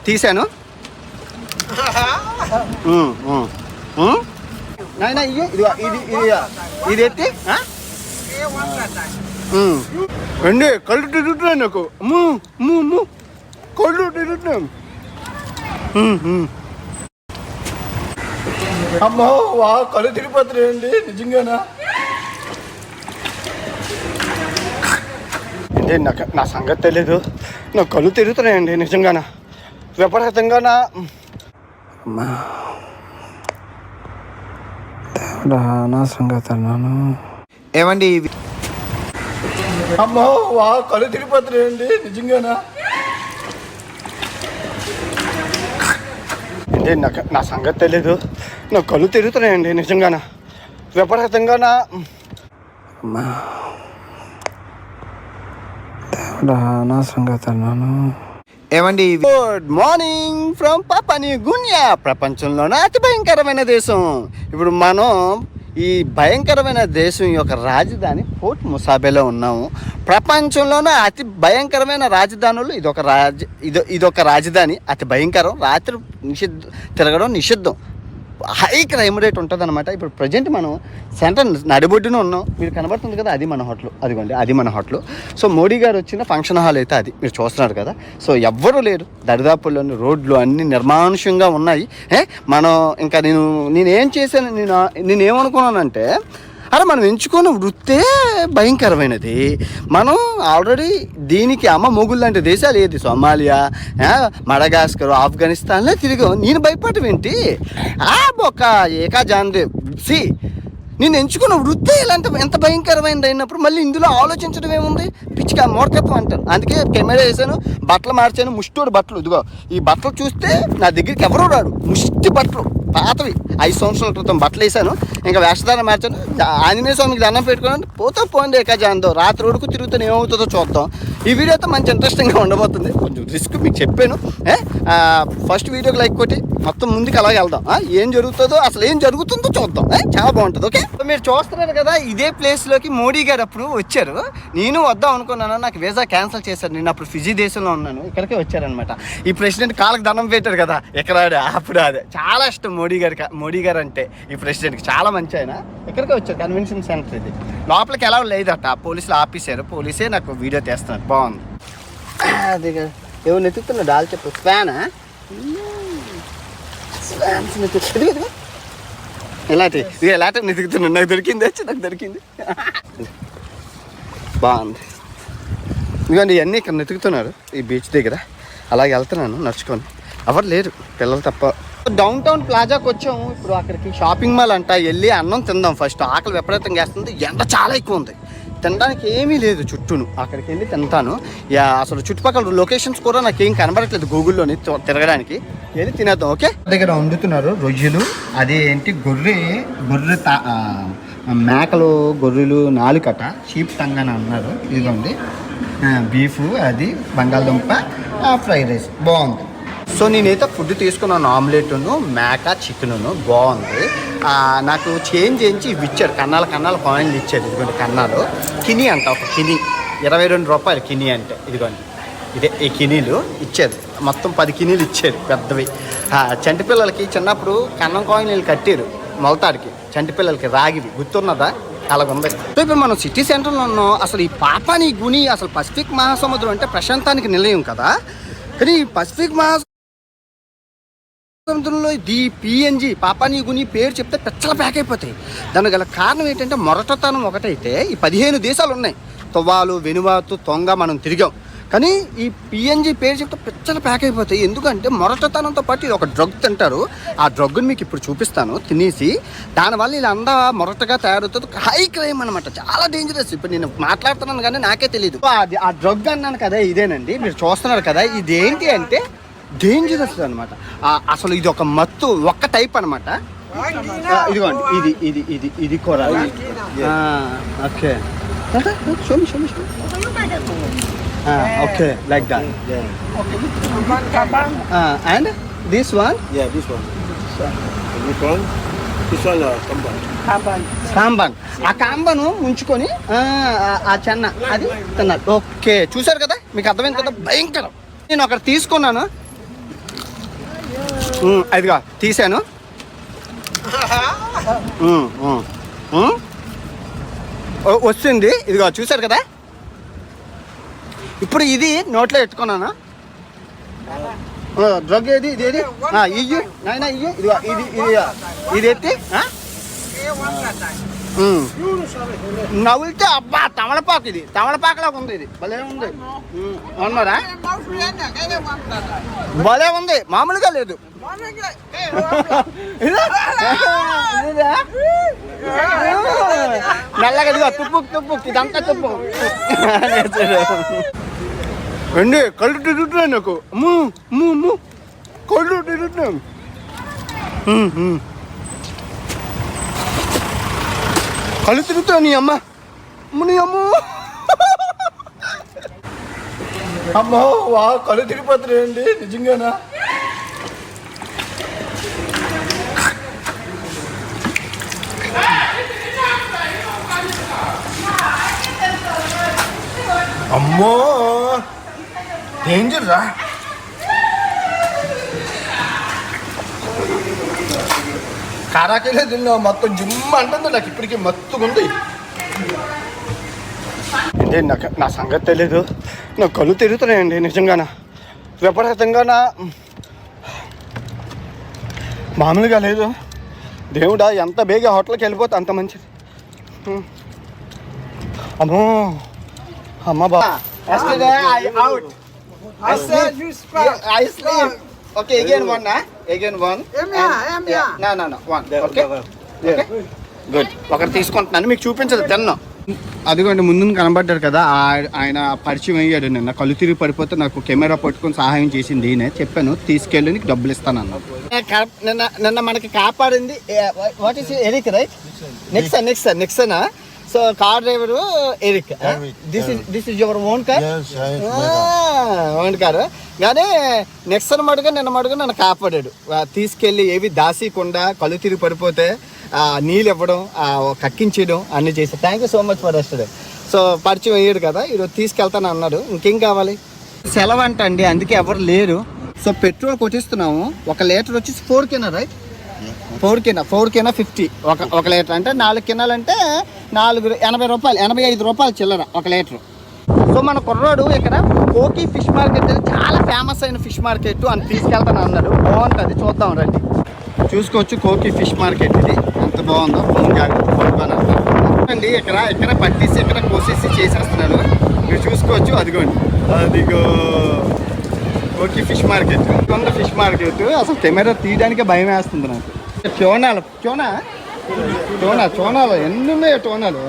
తీసాను. నాయనా ఇది ఇది ఎత్తి అండి కళ్ళు తిరుగుతున్నాను నాకు. కళ్ళు తిరుగుతున్నాను. అమ్మో వా కళ్ళు తిరిగిపోతున్నాయండి నిజంగానా. అంటే నా సంగతి తెలీదు, నాకు కళ్ళు తిరుగుతున్నాయండి నిజంగానా, విపరీతంగానా. అమ్మా నా సంగతి అన్నాను. ఏమండి అమ్మో వా కళ్ళు తిరిగిపోతున్నాయండి నిజంగానా. అంటే నా సంగతి తెలీదు, నాకు కళ్ళు తిరుగుతున్నాయండి నిజంగానా, విపరీతంగానా. అమ్మా నా సంగతి అన్నాను. ఏమండి good morning from Papua new Guinea. ప్రపంచంలోనే అతి భయంకరమైన దేశం. ఇప్పుడు మనం ఈ భయంకరమైన దేశం యొక్క రాజధాని పోర్ట్ ముసాబేలో ఉన్నాము. ప్రపంచంలోనే అతి భయంకరమైన రాజధానులు ఇదొక రాజధాని. అతి భయంకరం. రాత్రి తిరగడం నిషిద్ధం. హై క్రైమ్ రేట్ ఉంటుంది అనమాట. ఇప్పుడు ప్రజెంట్ మనం సెంటర్ నడిబొడ్డున ఉన్నాం. మీరు కనబడుతుంది కదా, అది మన హోటల్. అదిగోండి అది మన హోటల్. సో మోడీ గారు వచ్చిన ఫంక్షన్ హాల్ అయితే అది మీరు చూస్తున్నారు కదా. సో ఎవ్వరూ లేరు. దరిదాపుల్లోని రోడ్లు అన్నీ నిర్మానుష్యంగా ఉన్నాయి. మనం ఇంకా నేనేం చేశాను, నేనేమనుకున్నానంటే అరే మనం ఎంచుకున్న వృత్తే భయంకరమైనది. మనం ఆల్రెడీ దీనికి అమ్మ మొగుళ్ళు లాంటి దేశాలు ఏది, సోమాలియా, మడగాస్కర్, ఆఫ్ఘనిస్తాన్లో తిరిగాం. నేను భయపడటం ఏంటి? ఒక ఏకా జాన్దే సి నేను ఎంచుకున్న వృత్తి ఎంత భయంకరమైనది అయినప్పుడు మళ్ళీ ఇందులో ఆలోచించడం ఏముంది? పిచ్చిగా మూర్ఖత్వం అంటాను. అందుకే కెమెరా వేసాను, బట్టలు మార్చాను. ముష్టోడు బట్టలు, ఇదిగో ఈ బట్టలు చూస్తే నా దగ్గరికి ఎవరూ రాడు. ముష్టి బట్టలు పాతవి, 5 సంవత్సరాల క్రితం బట్టలు వేసాను. ఇంకా వేషధారణ మార్చాను. ఆంజనేయ స్వామికి దండం పెట్టుకున్నాను. పోయింది ఏకాజాంతో. రాత్రి వరకు తిరుగుతాను, ఏమవుతుందో చూద్దాం. ఈ వీడియో అయితే మంచి ఇంట్రెస్టింగ్గా ఉండబోతుంది. కొంచెం రిస్క్ మీకు చెప్పాను. ఫస్ట్ వీడియోకి లైక్ కొట్టి మొత్తం ముందుకు అలాగే వెళ్దాం. ఏం జరుగుతుందో, అసలు ఏం జరుగుతుందో చూద్దాం. చాలా బాగుంటుంది. ఓకే, మీరు చూస్తున్నారు కదా, ఇదే ప్లేస్లోకి మోడీ గారు అప్పుడు వచ్చారు. నేను వద్దాం అనుకున్నాను, నాకు వీసా క్యాన్సిల్ చేశారు. నేను అప్పుడు ఫిజీ దేశంలో ఉన్నాను. ఇక్కడికే వచ్చారనమాట. ఈ ప్రెసిడెంట్ కాళ్ళకి దండం పెట్టారు కదా ఇక్కడ, అప్పుడు అదే చాలా ఇష్టం మోడీ గారు అంటే. ఈ ప్రెసిడెంట్కి చాలా మంచి ఆయన. ఇక్కడికే వచ్చారు, కన్వెన్షన్ సెంటర్ ఇది. లోపలికి ఎలా లేదట, పోలీసులు ఆపేశారు. పోలీసే నాకు వీడియో తీస్తున్నారు. బాగుంది. అది ఎవరు నెతుకుతున్నా డాల్ చెప్పు. స్వానా ఎలాంటి నెతుకుతున్నాడు. నాకు దొరికింది. బాగుంది. ఇదిగోండి ఇవన్నీ ఇక్కడ నెతుకుతున్నారు ఈ బీచ్ దగ్గర. అలాగే వెళ్తున్నాను నడుచుకొని, ఎవరు లేరు, పిల్లలు తప్ప. డౌన్ టౌన్ ప్లాజాకి వచ్చాము. ఇప్పుడు అక్కడికి షాపింగ్ మాల్ అంట, వెళ్ళి అన్నం తిందాం. ఫస్ట్ ఆకలి విపరీతంగా వేస్తుంది. ఎండ చాలా ఎక్కువ ఉంది, తినడానికి ఏమీ లేదు చుట్టూను. అక్కడికి వెళ్ళి తింటాను. అసలు చుట్టుపక్కల లొకేషన్స్ కూడా నాకేం కనబడట్లేదు గూగుల్లోని తిరగడానికి. వెళ్ళి తినేద్దాం. ఓకే, దగ్గర వండుతున్నారు రొయ్యలు. అది ఏంటి గొర్రె మేకలు, గొర్రెలు నాలుకట, షీప్ టంగ్ అని అన్నారు. ఇదిగోండి బీఫ్, అది బంగాళదుంప, ఫ్రైడ్ రైస్. బాగుంది. సో నేనైతే ఫుడ్ తీసుకున్నాను, ఆమ్లెట్ను, మేక, చికెను. బాగుంది. నాకు చేంజ్ చేయించి ఇవి ఇచ్చారు, కన్నాల కాయిన్లు ఇచ్చారు. ఇదిగోండి కన్నాలు. కినీ అంట, ఒక కినీ 22 రూపాయలు కినీ అంటే. ఇదిగోండి ఇదే ఈ కినీలు ఇచ్చారు. మొత్తం 10 కినీలు ఇచ్చారు, పెద్దవి. చంటి పిల్లలకి చిన్నప్పుడు కన్నం కాయిన్లు కట్టారు మొలతాడికి, చంటి పిల్లలకి రాగివి, గుర్తున్నదా? అలాగుంది. సో ఇప్పుడు మనం సిటీ సెంటర్లో ఉన్నాం. అసలు ఈ పాపువా న్యూ గినియా అసలు పసిఫిక్ మహాసముద్రం అంటే ప్రశాంతానికి నిలయం కదా. కానీ ఈ పసిఫిక్ సముద్రంలో the PNG Papua new Guinea పేరు చెప్తే పెచ్చల ప్యాక్ అయిపోతాయి. దానికి గల కారణం ఏంటంటే మొరటతనం ఒకటైతే. ఈ 15 దేశాలు ఉన్నాయి, తువాలు, వెనువాతు, తొంగ మనం తిరిగాం. కానీ ఈ పిఎన్జి పేరు చెప్తే పెచ్చల ప్యాక్ అయిపోతాయి. ఎందుకంటే మొరటతనంతో పాటు ఇది ఒక డ్రగ్ తింటారు. ఆ డ్రగ్ని మీకు ఇప్పుడు చూపిస్తాను తినేసి. దానివల్ల వీళ్ళంతా మొరటగా తయారవుతుంది. హై క్రైమ్ అనమాట, చాలా డేంజరస్. ఇప్పుడు నేను మాట్లాడుతున్నాను కానీ నాకే తెలియదు. ఆ డ్రగ్ అన్నాను కదా, ఇదేనండి. మీరు చూస్తున్నారు కదా, ఇది ఏంటి అంటే డేంజరస్ అనమాట. అసలు ఇది ఒక మత్తు, ఒక్క టైప్ అనమాట. ఇదిగోండి ఇది కూర. Okay okay, like that. And this one? Yeah, this one. This one, కాంబన్. ఆ కాంబను ముంచుకొని ఆ చెన్న అది తిన్నారు. ఓకే, చూసారు కదా, మీకు అర్థమైంది కదా, భయంకరం. నేను అక్కడ తీసుకున్నాను. అదిగా తీసాను. వస్తుంది, ఇదిగో చూసారు కదా. ఇప్పుడు ఇది నోట్లో పెట్టుకున్నాను. డ్రగ్ ఏది, ఇది ఏది, ఇయ్యి నాయన ఇయ్యి, ఇదిగో ఇది ఇది ఇది ఎత్తి నవ్వులితే అబ్బా తమలపాకు, ఇది తమలపాకులాగా ఉంది, ఇది భలే ఉంది. ఉన్నారా, భలే ఉంది, మామూలుగా లేదు. మెల్లగా ఇదిగో తుప్పు తుప్పు, ఇదంతా తుప్పు అండి. కళ్ళు తిరుగుతున్నాయి నాకు, కళ్ళు తిరుగుతున్నాం. కళ్ళు తిరుగుతావు నీ అమ్మ, నీ అమ్మ. అమ్మో వా, కళ్ళు తిరిగిపోతున్నాయండి నిజంగానా. అమ్మో డేంజర్ రా. కారాకేలే తిన్నా, మొత్తం జిమ్ అంటుంది నాకు ఇప్పటికీ, మత్తుగా ఉంది. అంటే నా సంగతి తెలీదు, నాకు కళ్ళు తిరుగుతున్నాయండి నిజంగానా, విపరీతంగానా, మామూలుగా లేదు. దేవుడా ఎంత బేగా హోటల్కి వెళ్ళిపోతే అంత మంచిది. అమ్మో అమ్మ బా. Okay, again one, again one. No, one. Okay. Good. ఒకటి తీసుకుంటున్నాను, మీకు చూపించదు తిన్నాను. అదిగోండి ముందు కనబడ్డారు కదా, ఆయన పరిచయం అయ్యాడు. నిన్న కళ్ళు తిరిగి పడిపోతే నాకు కెమెరా పట్టుకొని సహాయం చేసింది ఈయన. చెప్పాను తీసుకెళ్ళి నీకు డబ్బులు ఇస్తానన్నాను. నిన్న మనకి కాపాడింది what is Eric right, Nexon. So car driver Eric. This is your own car? Own car. కానీ నెక్సన్ మడుగా నన్ను కాపాడాడు. తీసుకెళ్ళి ఏవి దాసీకుండా కళ్ళు తిరిగి పడిపోతే నీళ్ళు ఇవ్వడం, కక్కించడం అన్నీ చేశాడు. Thank you so much for rest. So పరిచయం అయ్యాడు కదా, ఈరోజు తీసుకెళ్తాను అన్నాడు. ఇంకేం కావాలి, సెలవు అంట అండి, అందుకే ఎవరు లేరు. So petrol కొట్టిస్తున్నాము. 1 లీటర్ వచ్చేసి 4 కినా రైట్, 4 కినా 50 ఒక లీటర్ అంటే 4 కినాలంటే 80 రూపాయలు, 85 రూపాయలు చిల్లర 1 లీటర్. సో మన కుర్రాడు ఇక్కడ కోకి ఫిష్ మార్కెట్ చాలా ఫేమస్ అయిన ఫిష్ మార్కెట్ అని తీసుకెళ్తాను అన్నాడు. బాగుంటుంది, చూద్దాం రండి. చూసుకోవచ్చు కోకి ఫిష్ మార్కెట్, ఇది ఎంత బాగుందో. అండి ఇక్కడ పట్టేసి ఇక్కడ కోసేసి చేసేస్తున్నాడు, మీరు చూసుకోవచ్చు. అదిగో కోకి ఫిష్ మార్కెట్, ఫిష్ మార్కెట్. అసలు కెమెరా తీయడానికే భయం వేస్తుంది నాకు. టోనాలు ఎన్ని ఉన్నాయో టోనాలు.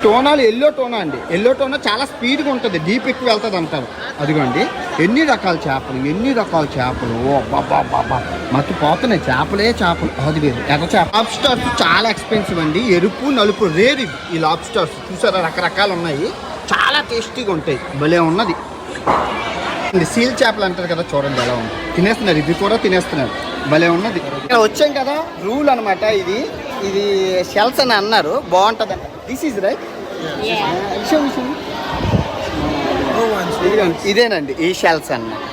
టోనాలు ఎల్లో టోనా అండి, ఎల్లో టోనా చాలా స్పీడ్గా ఉంటుంది, డీప్ ఎక్కువ వెళ్తుంది అంటారు. అదిగోండి ఎన్ని రకాల చేపలు. ఓ బాబా మత్తు పోతున్నాయి, చేపలు. అది వేరు ఎర్ర చేప. లాబ్స్టర్స్ చాలా ఎక్స్పెన్సివ్ అండి, ఎరుపు నలుపు రేర్ ఇవి. ఈ లాబ్స్టర్స్ చూసారా, రకరకాలు ఉన్నాయి, చాలా టేస్టీగా ఉంటాయి, భలే ఉన్నది. సీల్ చేపలు అంటారు కదా, చూడండి ఎలా ఉంది, తినేస్తున్నారు. ఇది కూడా తినేస్తున్నారు, భలే ఉన్నది. ఇక్కడ వచ్చాం కదా, రూల్ అనమాట ఇది. షెల్స్ అని అన్నారు, బాగుంటుంది. దిస్ ఈజ్ రైట్, ఇదేనండి ఈ షెల్స్ అన్నమాట.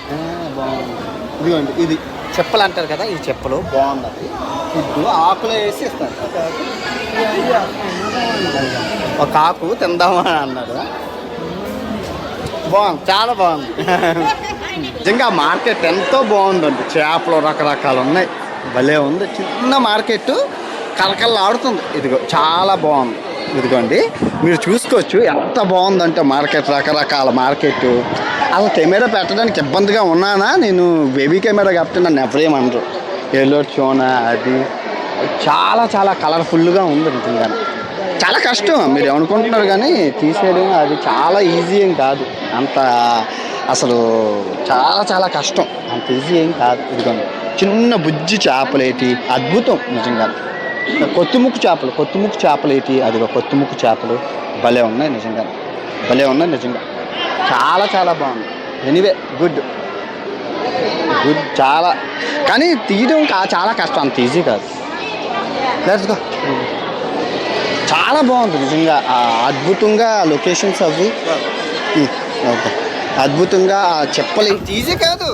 బాగుంది. ఇదిగోండి ఇది చెప్పులు అంటారు కదా, ఈ చెప్పులు బాగున్నది. ఫుడ్ ఆకులో వేసి ఇస్తారు. ఒక ఆకు తిందామని అన్నాడు, బాగుంది, చాలా బాగుంది. నిజంగా మార్కెట్ ఎంతో బాగుందండి, చేపలు రకరకాలు ఉన్నాయి, భలే ఉంది. చిన్న మార్కెట్ కలకల్లాడుతుంది. ఇదిగో చాలా బాగుంది. ఇదిగోండి మీరు చూసుకోవచ్చు ఎంత బాగుందంటే మార్కెట్, రకరకాల మార్కెట్. అసలు కెమెరా పెట్టడానికి ఇబ్బందిగా ఉన్నానా, నేను బేబీ కెమెరా కాబట్టి నన్ను ఎవరేమనరు. ఎల్లో చోనా అది చాలా కలర్ఫుల్గా ఉంది. నిజంగా చాలా కష్టం, మీరు ఏమనుకుంటున్నారు కానీ తీసేయడం అది చాలా ఈజీ ఏం కాదు, అంత అసలు చాలా కష్టం, అంత ఈజీ ఏం కాదు. ఇదిగోండి చిన్న బుజ్జి చేపలేటి అద్భుతం నిజంగా. కొత్తిముక్కు చేపలు ఏంటి, అదిగో కొత్తిముక్కు చేపలు భలే ఉన్నాయి నిజంగా, చాలా బాగుంది. ఎనీవే గుడ్ చాలా, కానీ తీయడం చాలా కష్టం, అంత ఈజీ కాదు. Let's go. చాలా బాగుంది నిజంగా, అద్భుతంగా లొకేషన్స్ అవి, ఓకే అద్భుతంగా చెప్పలేం, ఈజీ కాదు.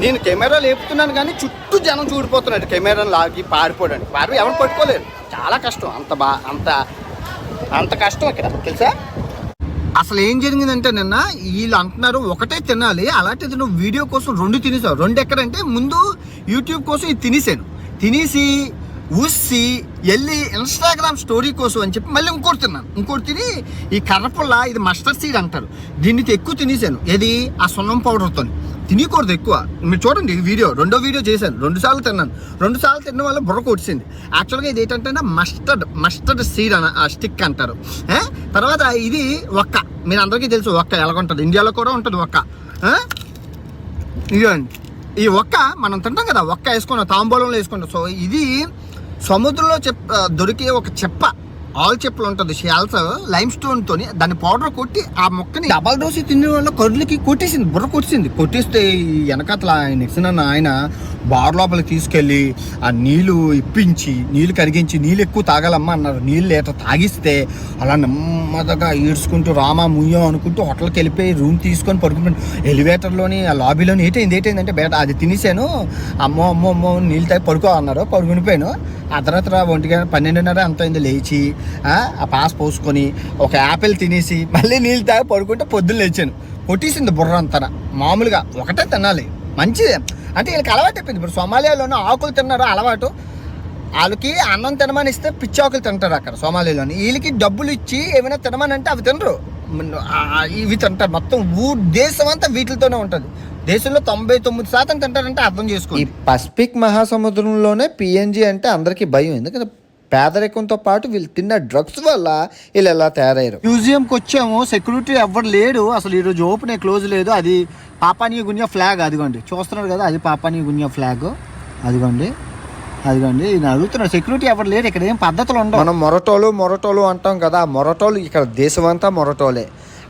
నేను కెమెరా లేపుతున్నాను కానీ చుట్టూ జనం చూడిపోతున్నాడు కెమెరాను లాగి పారిపోవడానికి. ఎవరు పట్టుకోలేరు, చాలా కష్టం. అంత కష్టం ఇక్కడ తెలుసా. అసలు ఏం జరిగిందంటే నిన్న వీళ్ళు అంటున్నారు ఒకటే తినాలి, అలాంటిది నువ్వు వీడియో కోసం 2 తినేసావు. 2 ఎక్కడంటే ముందు యూట్యూబ్ కోసం ఇది తినేసి ఊసి వెళ్ళి ఇన్స్టాగ్రామ్ స్టోరీ కోసం అని చెప్పి మళ్ళీ ఇంకోటి తిని ఈ కర్రపుల్ల ఇది మస్టర్డ్ సీడ్ అంటారు, దీన్ని ఎక్కువ తినేసాను. ఏది ఆ సున్నం పౌడర్తో తినకూడదు ఎక్కువ. మీరు చూడండి ఈ వీడియో, 2వ వీడియో చేశాను, 2 సార్లు తిన్నాను. 2 సార్లు తినడం వల్ల బుర్ర కొట్టింది. యాక్చువల్గా ఇది ఏంటంటే మస్టర్డ్ సీడ్ ఆ స్టిక్ అంటారు. తర్వాత ఇది ఒక్క, మీరు అందరికీ తెలుసు ఒక్క ఎలాగుంటుంది, ఇండియాలో కూడా ఉంటుంది ఒక్క. ఇదిగోండి ఈ ఒక్క మనం తింటాం కదా, ఒక్క వేసుకున్నాం, తాంబూలంలో వేసుకుంటాం. సో ఇది సముద్రంలో దొరికే ఒక చెప్ప, ఆల్ చెప్పులు ఉంటుంది, షాల్స్ లైమ్ స్టోన్తో దాన్ని పౌడర్ కొట్టి ఆ మొక్కని డబల్ డోసి తినే వల్ల కర్రులకి బుర్ర కొట్టేస్తే వెనకతల ఆయన బార్ లోపలికి తీసుకెళ్ళి ఆ నీళ్ళు ఇప్పించి నీళ్ళు కరిగించి నీళ్ళు ఎక్కువ తాగాలమ్మా అన్నారు. నీళ్ళు లీటర్ తాగిస్తే అలా నెమ్మదిగా ఈడ్చుకుంటూ రామా ముయ్యం అనుకుంటూ హోటల్కి వెళ్ళిపోయి రూమ్ తీసుకొని పడుకుంటాను. ఎలివేటర్లోని ఆ లాబీలోని ఏంటంటే బయట అది తినేసాను, అమ్మో నీళ్ళు తాగి పడుకో అన్నారు. పడుకునిపోయాను. ఆ తర్వాత 12:30 అంత అయింది, లేచి ఆ పాస్ పోసుకొని ఒక యాపిల్ తినేసి మళ్ళీ నీళ్ళు తాగి పడుకుంటే పొద్దున్న లేచాను. కొట్టేసింది బుర్ర అంతా. మామూలుగా ఒకటే తినాలి, మంచిదే. అంటే వీళ్ళకి అలవాటు అయిపోయింది. ఇప్పుడు సోమాలియాలోనూ ఆకులు తిన్నారు అలవాటు. వాళ్ళకి అన్నం తినమని ఇస్తే పిచ్చి ఆకులు తింటారు అక్కడ సోమాలియాలోని. వీళ్ళకి డబ్బులు ఇచ్చి ఏమైనా తినమని అంటే అవి తినరు, ఇవి తింటారు. మొత్తం దేశం అంతా వీటితోనే ఉంటుంది. దేశంలో 99% తింటారంటే అర్థం చేసుకోండి. ఈ పసిఫిక్ మహాసముద్రంలోనే పిఎన్జి అంటే అందరికీ భయం, ఎందుకంటే పేదరికంతో పాటు వీళ్ళు తిన్న డ్రగ్స్ వల్ల వీళ్ళు ఎలా తయారయ్యారు. మ్యూజియంకి వచ్చాము, సెక్యూరిటీ ఎవ్వరు లేడు అసలు. ఈరోజు ఓపెన్ క్లోజ్ లేదు. అది పాపానియా గున్యా ఫ్లాగ్, అదిగోండి చూస్తున్నారు కదా, అది పాపానియా గున్యా ఫ్లాగ్. అదిగోండి నేను అడుగుతున్నాను, సెక్యూరిటీ ఎవరు లేరు ఇక్కడ, ఏం పద్ధతులు ఉండవు. మనం మొరటోలు అంటాం కదా, మొరటోలు ఇక్కడ దేశం అంతా మొరటోలే.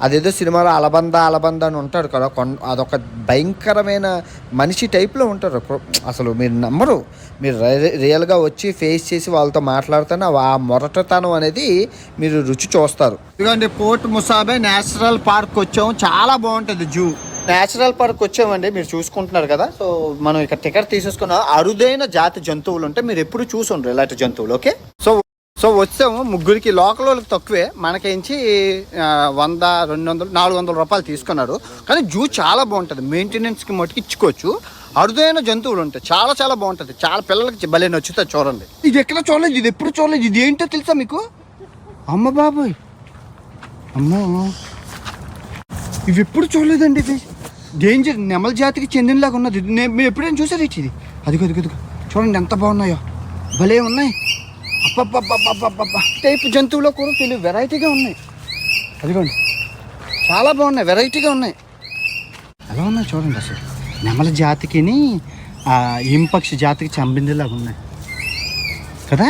అదేదో సినిమాలో అలబంద అని ఉంటాడు కదా, అదొక భయంకరమైన మనిషి టైప్లో ఉంటారు. అసలు మీరు నమ్మరు, మీరు రియల్గా వచ్చి ఫేస్ చేసి వాళ్ళతో మాట్లాడుతూనే ఆ మొరటతనం అనేది మీరు రుచి చూస్తారు. ఇదిగోండి పోర్ట్ ముసాబే నేషనల్ పార్క్ వచ్చాము, చాలా బాగుంటుంది జూ. నేషనల్ పార్క్ వచ్చామండి, మీరు చూసుకుంటున్నారు కదా. సో మనం ఇక్కడ టికెట్ తీసేసుకున్న అరుదైన జాతి జంతువులు ఉంటే మీరు ఎప్పుడు చూసుండ్రు ఇలాంటి జంతువులు. ఓకే, సో వచ్చాము, ముగ్గురికి లోకల్ వాళ్ళకి తక్కువే, మనకేంచి 100, 200, 400 రూపాయలు తీసుకున్నారు. కానీ జూ చాలా బాగుంటుంది, మెయింటెనెన్స్కి మట్టుకు ఇచ్చుకోవచ్చు. అరుదైన జంతువులు ఉంటాయి, చాలా బాగుంటుంది. చాలా పిల్లలకి భలే నచ్చుతుంది. చూడండి, ఇది ఎక్కడ చూడలేదు, ఇది ఎప్పుడు చూడలేదు. ఇది ఏంటో తెలుసా మీకు? అమ్మ బాబోయ్, అమ్మో, ఇవి ఎప్పుడు చూడలేదండి. ఇది డేంజర్, నెమల జాతికి చెందినలాగా ఉన్నది. మీరు ఎప్పుడైనా చూసారు ఇది? అదిగో చూడండి ఎంత బాగున్నాయో, భలే ఉన్నాయి. అబ్బబ్బబ్బబ్బబ్బబ్బ టైప్ జంతువులో కూడా తెలియదు, వెరైటీగా ఉన్నాయి. అదిగోండి చాలా బాగున్నాయి, వెరైటీగా ఉన్నాయి. ఎలా ఉన్నాయి చూడండి. అసలు నెమల జాతికిని పక్షి జాతికి చంపిందేలాగా ఉన్నాయి కదా.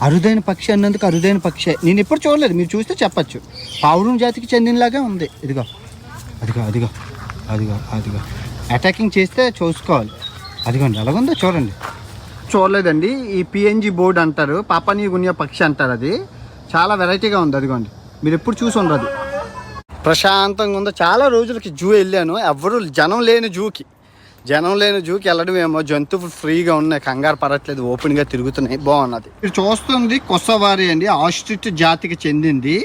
అరుదైన పక్షి అన్నందుకు అరుదైన పక్షి. నేను ఎప్పుడు చూడలేదు, మీరు చూస్తే చెప్పచ్చు. పావురం జాతికి చెందినలాగా ఉంది. ఇదిగో అటాకింగ్ చేస్తే చూసుకోవాలి. అదిగోండి అలాగుందో చూడండి. చూడలేదండి. ఈ పిఎన్జి బోర్డు అంటారు, పాపానియా గున్యా పక్షి అంటారు. అది చాలా వెరైటీగా ఉంది. అదిగోండి, మీరు ఎప్పుడు చూసి ఉండదు. ప్రశాంతంగా ఉందో. చాలా రోజులకి జూ వెళ్ళాను, ఎవరు జనం లేని జూకి వెళ్ళడం ఏమో. జంతువులు ఫ్రీగా ఉన్నాయి, కంగారు పడట్లేదు, ఓపెన్గా తిరుగుతున్నాయి, బాగున్నది. మీరు చూస్తుంది కొసవారి అండి, ఆస్ట్రిచ్ జాతికి చెందింది.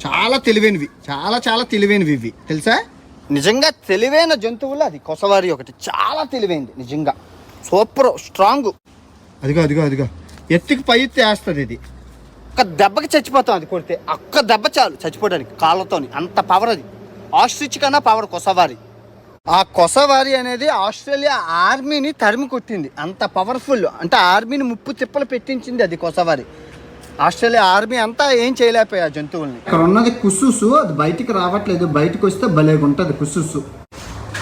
చాలా తెలివైనవి, చాలా తెలివైనవి ఇవి, తెలుసా? నిజంగా తెలివైన జంతువులు అది కొసవారి ఒకటి. చాలా తెలివైంది నిజంగా, సూపర్ స్ట్రాంగ్. అదిగో ఎత్తుకి పై ఎత్తి వేస్తుంది. ఇది ఒక్క దెబ్బకి చచ్చిపోతాం, అది కొడితే ఒక్క దెబ్బ చాలు చచ్చిపోవడానికి కాళ్ళతోని, అంత పవర్ అది. ఆస్ట్రిచ్ కన్నా పవర్ కొసవారి. ఆ కొసవారి అనేది ఆస్ట్రేలియా ఆర్మీని తరిమి కొట్టింది, అంత పవర్ఫుల్. అంటే ఆర్మీని ముప్పు తిప్పలు పెట్టించింది అది కొసవారి. ఆస్ట్రేలియా ఆర్మీ అంతా ఏం చేయలేకపోయా జంతువుల్ని. ఇక్కడ ఉన్నది కుస్సుసు, అది బయటికి రావట్లేదు, బయటకు వస్తే భలేగా ఉంటుంది కుస్సుసు.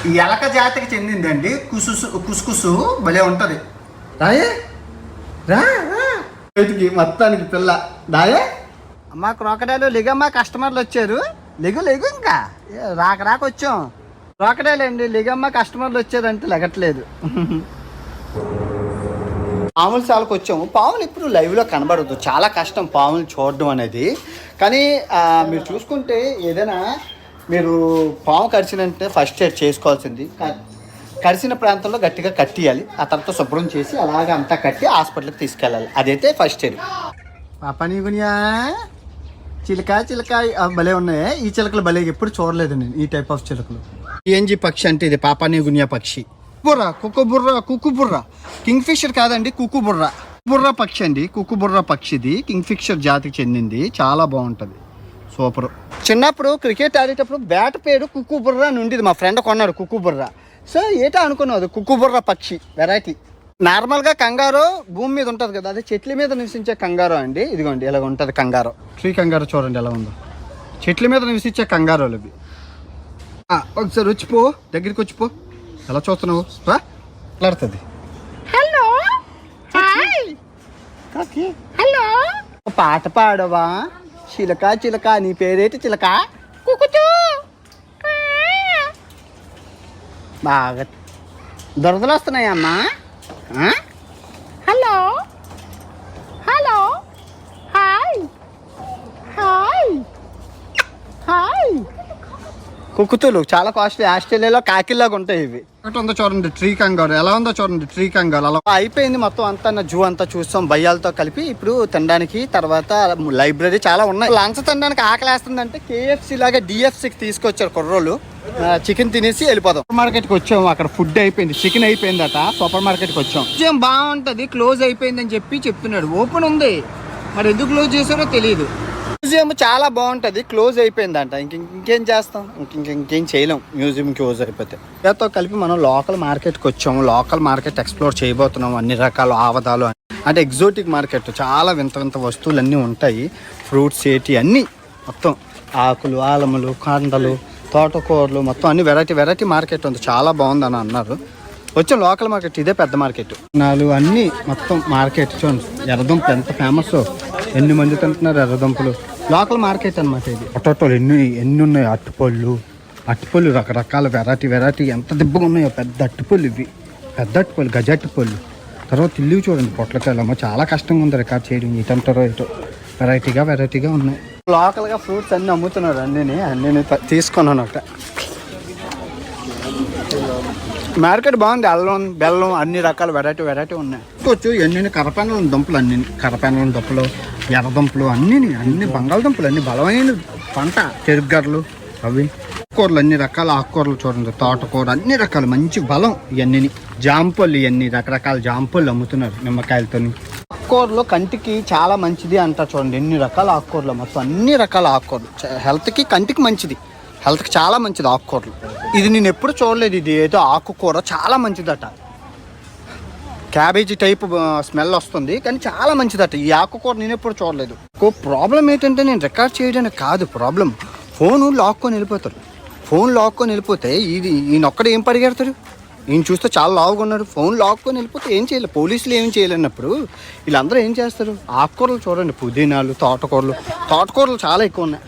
ఈ ఎలక జాతికి చెందిందండి కుస్కుసు, భలే ఉంటుంది. రాయే రా బయటికి మొత్తానికి పిల్ల దాయే. అమ్మా క్రోకడాలు లిగమ్మా, కస్టమర్లు వచ్చారు. లెగు ఇంకా రాక వచ్చాం. క్రోకడాలు అండి, లిగమ్మా కస్టమర్లు వచ్చారంటే లెగట్లేదు. పాముల శాలకు వచ్చాము. పాములు ఇప్పుడు లైవ్లో కనబడదు, చాలా కష్టం పాములు చూడడం అనేది. కానీ మీరు చూసుకుంటే ఏదైనా మీరు పాము కరిచినంటే ఫస్ట్ ఎయిడ్ చేసుకోవాల్సింది. కరిసిన ప్రాంతంలో గట్టిగా కట్టియాలి. ఆ తర్వాత శుభ్రం చేసి అలాగే అంతా కట్టి హాస్పిటల్కి తీసుకెళ్ళాలి. అదైతే ఫస్ట్ ఎయిడ్. పాపని గునియా చిలక భలే ఉన్నాయి. ఈ చిలకలు భలే ఎప్పుడు చూడలేదు నేను, ఈ టైప్ ఆఫ్ చిలకలు. ఏంజీ పక్షి అంటే ఇది పాపాని గునియా పక్షి. కుక్కుబుర్ర కింగ్ ఫిషర్ కాదండి, కుక్కుబుర్ర పక్షి అండి. కుక్కుబుర్ర పక్షిది కింగ్ ఫిషర్ జాతికి చెందింది. చాలా బాగుంటుంది, సూపర్. చిన్నప్పుడు క్రికెట్ ఆడేటప్పుడు బ్యాట్ పేరు కుక్కుబుర్ర అని ఉండేది. మా ఫ్రెండ్ కొన్నాడు కుక్కుబుర్ర. సో ఏటా అనుకున్నావు, కుక్కుబుర్ర పక్షి వెరైటీ. నార్మల్గా కంగారో భూమి మీద ఉంటుంది కదా, అదే చెట్ల మీద నివసించే కంగారో అండి. ఇదిగోండి ఇలా ఉంటుంది కంగారో. ట్రీ కంగారో చూడండి ఎలా ఉందో. చెట్ల మీద నివసించే కంగారోలు ఇవి. ఒకసారి వచ్చిపో, దగ్గరికి వచ్చిపో. ఎలా చూస్తున్నావు రా, మాట్లాడుతుంది. హలో హలో, పాట పాడవా? చిలక నీ పేరేంటి చిలక? కుకుచూ. బాగా దొరదలు వస్తున్నాయమ్మా. హలో హలో హాయ్ కుక్కుతులు చాలా కాస్ట్లీ. ఆస్ట్రేలియాలో కాకిల్లాగా ఉంటాయి ఇవి. ఒకటి ఉందో చూడండి ట్రీ కంగారు, ఎలా ఉందో చూడండి. ట్రీ కంగారు అలా అయిపోయింది మొత్తం అంతా. జూ అంతా చూస్తాం భయ్యాలతో కలిపి. ఇప్పుడు తినడానికి తర్వాత లైబ్రరీ చాలా ఉన్నాయి. లంచ్ తినడానికి ఆకలేస్తుందంటే KFC లాగా DFCకి తీసుకొచ్చారు కుర్రోళ్ళు. చికెన్ తినేసి వెళ్ళిపోదాం. సూపర్ మార్కెట్కి వచ్చాము, అక్కడ ఫుడ్ అయిపోయింది, చికెన్ అయిపోయిందట. సూపర్ మార్కెట్కి వచ్చాం. ఏం బాగుంటుంది, క్లోజ్ అయిపోయిందని చెప్తున్నాడు. ఓపెన్ ఉంది, మరి ఎందుకు క్లోజ్ చేశారో తెలియదు. మ్యూజియం చాలా బాగుంటుంది, క్లోజ్ అయిపోయిందంట. ఇంకేం చేస్తాం, ఇంకేం చేయలేం మ్యూజియం క్లోజ్ అయిపోతే. దాంతో కలిపి మనం లోకల్ మార్కెట్కి వచ్చాము. లోకల్ మార్కెట్ ఎక్స్ప్లోర్ చేయబోతున్నాం. అన్ని రకాల ఆవదాలు అంటే ఎగ్జోటిక్ మార్కెట్. చాలా వింత వింత వస్తువులు అన్నీ ఉంటాయి. ఫ్రూట్స్ ఏటి అన్నీ మొత్తం ఆకులు, ఆలములు, కాండలు, తోటకూరలు మొత్తం అన్ని వెరైటీ మార్కెట్ ఉంది. చాలా బాగుందని అన్నారు. వచ్చాం లోకల్ మార్కెట్, ఇదే పెద్ద మార్కెట్. నాలుగు అన్నీ మొత్తం మార్కెట్ చూడండి. ఎర్రదుంపలు ఎంత ఫేమస్, ఎన్ని మంది తింటున్నారు ఎర్రదుంపలు. లోకల్ మార్కెట్ అనమాట ఇది. పొటాటోలు ఎన్ని ఉన్నాయి. అట్టుపళ్ళు రకరకాల వెరైటీ ఎంత దిబ్బగా ఉన్నాయో. పెద్ద అట్టుపళ్ళు ఇవి, పెద్ద అట్టుపళ్ళు, గజ అట్టుపళ్ళు. తర్వాత ఇల్లు చూడండి పొట్లకాయలమ్మ. చాలా కష్టంగా ఉంది రికార్డ్ చేయడం. ఇటంటారో ఇటో వెరైటీగా ఉన్నాయి. లోకల్గా ఫ్రూట్స్ అన్నీ అమ్ముతున్నారు. అన్నీ తీసుకున్నాను ఒకట. మార్కెట్ బాగుంది. అల్లం, బెల్లం అన్ని రకాల వెరైటీ ఉన్నాయి. చూసుకోవచ్చు ఎన్ని కరపెనల దుంపలు, ఎర్రదుంపలు అన్ని బంగాళదుంపలు, అన్ని బలమైన పంట. చెరుగడ్డలు అవి, ఆకుకూరలు, అన్ని రకాల ఆకుకూరలు చూడండి. తోటకూర అన్ని రకాలు, మంచి బలం. ఇవన్నీ జాంపళ్ళు, ఇవన్నీ రకరకాల జాంపళ్ళు అమ్ముతున్నారు నిమ్మకాయలతో. ఆకుకూరలు కంటికి చాలా మంచిది అంట. చూడండి ఎన్ని రకాల ఆకుకూరలు, మొత్తం అన్ని రకాల ఆకుకూరలు. హెల్త్కి, కంటికి మంచిది, హెల్త్కి చాలా మంచిది ఆకుకూరలు. ఇది నేను ఎప్పుడు చూడలేదు. ఇది ఏదో ఆకుకూర చాలా మంచిదట. క్యాబేజీ టైప్ స్మెల్ వస్తుంది కానీ చాలా మంచిదట ఈ ఆకుకూర. నేను ఎప్పుడు చూడలేదు. ప్రాబ్లం ఏంటంటే నేను రికార్డ్ చేయడానికి కాదు ప్రాబ్లం. ఫోన్ లాక్కొని వెళ్ళిపోతే ఈయనొక్కడు ఏం పరిగెడతాడు. ఈయన చూస్తే చాలా లావుగా ఉన్నాడు. ఫోన్ లాక్కొని వెళ్ళిపోతే ఏం చేయలేదు. పోలీసులు ఏం చేయలేనప్పుడు వీళ్ళందరూ ఏం చేస్తారు. ఆకుకూరలు చూడండి, పుదీనాలు, తోటకూరలు చాలా ఎక్కువ ఉన్నాయి.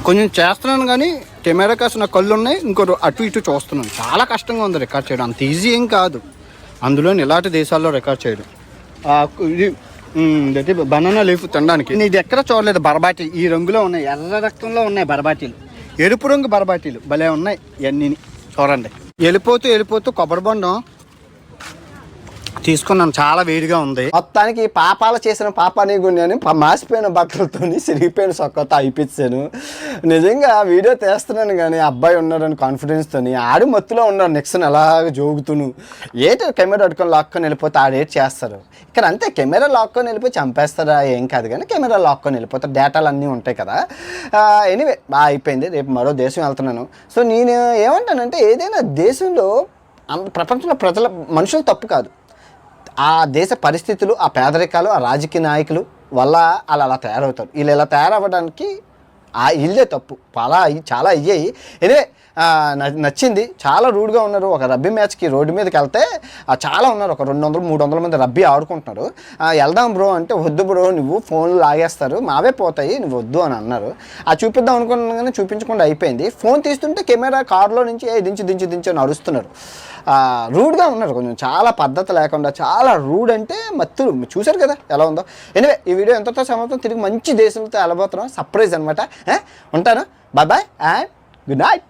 కొంచెం చేస్తున్నాను కానీ కెమెరా కాస్త నా కళ్ళు ఉన్నాయి. ఇంకో అటు ఇటు చూస్తున్నాను. చాలా కష్టంగా ఉంది రికార్డ్ చేయడం. అంత ఈజీ ఏం కాదు. అందులో ఇలాంటి దేశాల్లో రికార్డ్ చేయడం. ఇది బనానా లీఫ్ తినడానికి. ఇది ఎక్కడ చూడలేదు. బరబాటి ఈ రంగులో ఉన్నాయి, ఎర్ర రక్తంలో ఉన్నాయి బరబాటీలు. ఎరుపు రంగు బరబాటీలు భలే ఉన్నాయి. ఇవన్నీ చూడండి. వెళ్ళిపోతూ కొబ్బరి బొండం తీసుకున్నాను. చాలా వేడిగా ఉంది. మొత్తానికి పాపాలు చేసిన పాపాని గుణ్యాన్ని మాసిపోయిన బట్టలతో సిరిగిపోయిన సొక్కతో అయిపించాను. నిజంగా వీడియో తీస్తున్నాను కానీ అబ్బాయి ఉన్నాడని కాన్ఫిడెన్స్తో ఆడి మత్తులో ఉన్నాడు. నెక్స్ట్ అలాగ జోగుతును కెమెరా అడుకొని లాక్కొని వెళ్ళిపోతే ఆడేట్ చేస్తారు. ఇక్కడ అంతే, కెమెరా లాక్కొని వెళ్ళిపోయి చంపేస్తారా ఏం కాదు కానీ కెమెరా లాక్కొని వెళ్ళిపోతారు. డేటాలు అన్నీ ఉంటాయి కదా. ఎనీవే బాగా అయిపోయింది. రేపు మరో దేశం వెళ్తున్నాను. సో నేను ఏమంటానంటే ఏదైనా దేశంలో ప్రపంచంలో మనుషులు తప్పు కాదు. ఆ దేశ పరిస్థితులు, ఆ పేదరికాలు, ఆ రాజకీయ నాయకులు వల్ల అలా తయారవుతారు. వీళ్ళు ఇలా తయారవ్వడానికి ఆ ఇల్లే తప్పు. చాలా అయ్యాయి. ఎనివే నచ్చింది. చాలా రూడ్గా ఉన్నారు. ఒక రబ్బీ మ్యాచ్కి రోడ్డు మీదకి వెళ్తే చాలా ఉన్నారు. ఒక 200-300 మంది రబ్బీ ఆడుకుంటున్నారు. వెళ్దాం బ్రో అంటే వద్దు బ్రో, నువ్వు ఫోన్లు లాగేస్తారు, మావే పోతాయి, నువ్వు వద్దు అని అన్నారు. చూపిద్దాం అనుకున్నాను కానీ చూపించకుండా అయిపోయింది. ఫోన్ తీస్తుంటే కెమెరా కారులో నుంచి దించి అని అరుస్తున్నారు. రూడ్గా ఉన్నారు. కొంచెం చాలా పద్ధతి లేకుండా, చాలా రూడ్ అంటే మత్తులు. చూశారు కదా ఎలా ఉందో. ఎనివే ఈ వీడియో ఎంతతో సమాప్తం. తిరిగి మంచి దేశంతో వెళ్ళబోతున్నాం. సర్ప్రైజ్ అనమాట. ఉంటాను. Bye bye and good night.